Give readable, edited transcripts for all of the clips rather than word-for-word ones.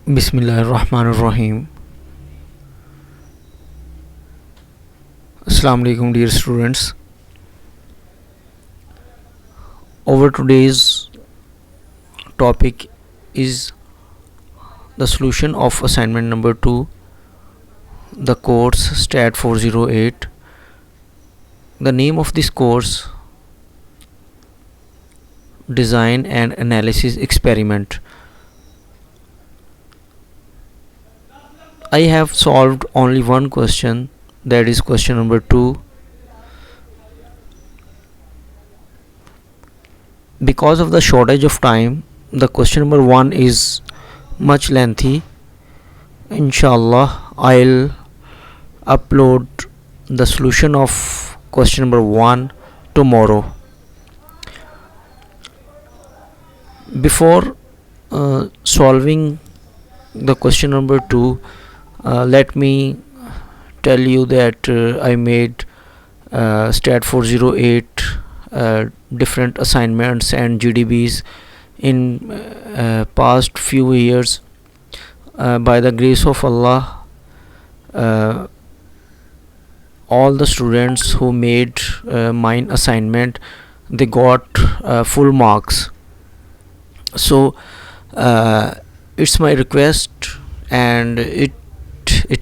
Bismillahirrahmanirrahim. Assalamu alaikum, dear students. Our today's topic is the solution of assignment number 2, the course STAT408. The name of this course, Design and Analysis Experiment. I have solved only one question, that is question number 2. Because of the shortage of time, the question number 1 is much lengthy. Inshallah, I'll upload the solution of question number 1 tomorrow. Before solving the question number 2, let me tell you that I made STAT408 different assignments and GDBs in past few years. By the grace of Allah, all the students who made mine assignment, they got full marks. So it's my request, and it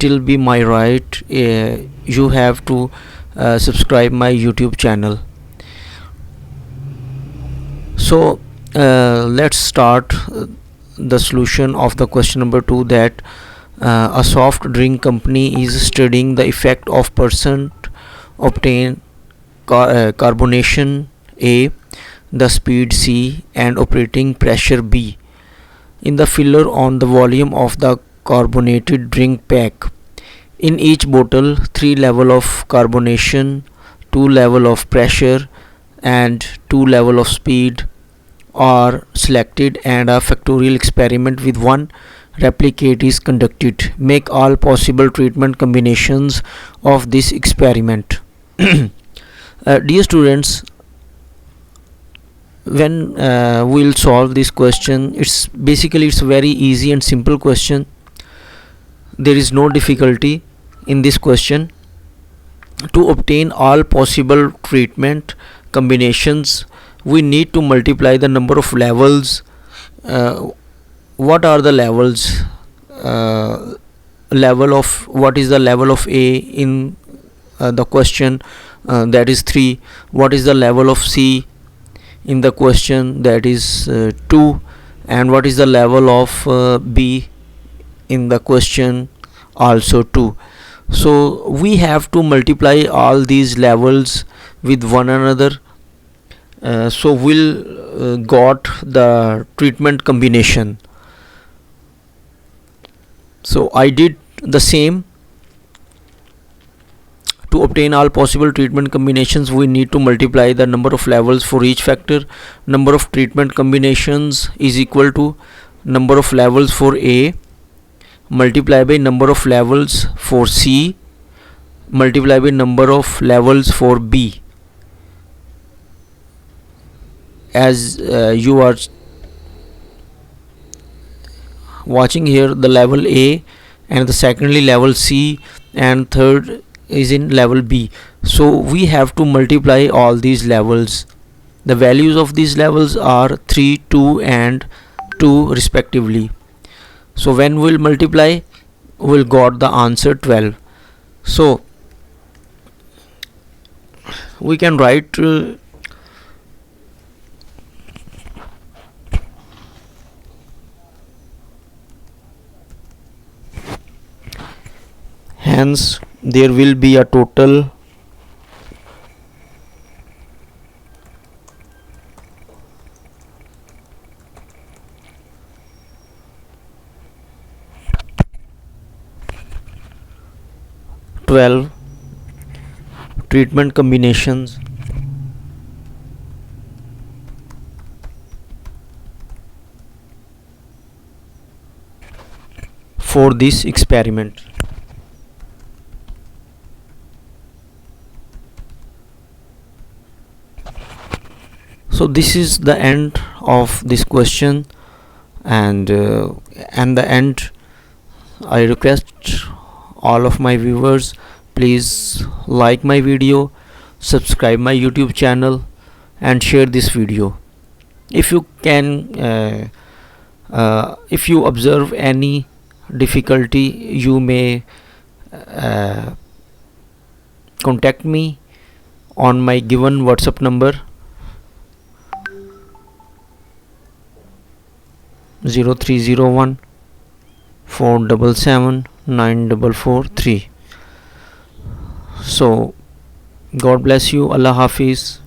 will be my right. You have to subscribe my YouTube channel. So let's start the solution of the question number 2, that a soft drink company is studying the effect of percent obtain carbonation A, the speed C, and operating pressure B in the filler on the volume of the carbonated drink pack. In each bottle, 3 level of carbonation, 2 level of pressure, and 2 level of speed are selected, and a factorial experiment with one replicate is conducted. Make all possible treatment combinations of this experiment. Dear students, when we'll solve this question, it's very easy and simple question. There is no difficulty in this question. To obtain all possible treatment combinations, we need to multiply the number of levels. What are the levels? What is the level of A in the question? That is 3. What is the level of C in the question? That is 2. And what is the level of B in the question? Also 2. So we have to multiply all these levels with one another. So we'll got the treatment combination. So I did the same. To obtain all possible treatment combinations, we need to multiply the number of levels for each factor. Number of treatment combinations is equal to number of levels for A multiplied by number of levels for C multiplied by number of levels for B. As you are watching here, the level A, and the secondly level C, and third is in level B. So we have to multiply all these levels. The values of these levels are 3, 2 and 2 respectively. So when we'll multiply, we'll got the answer 12. So we can write hence there will be a total treatment combinations for this experiment. So this is the end of this question. And and the end, I request all of my viewers, please like my video, subscribe my YouTube channel, and share this video. If you can if you observe any difficulty, you may uh, contact me on my given WhatsApp number 0301 477 9443. So God bless you. Allah Hafiz.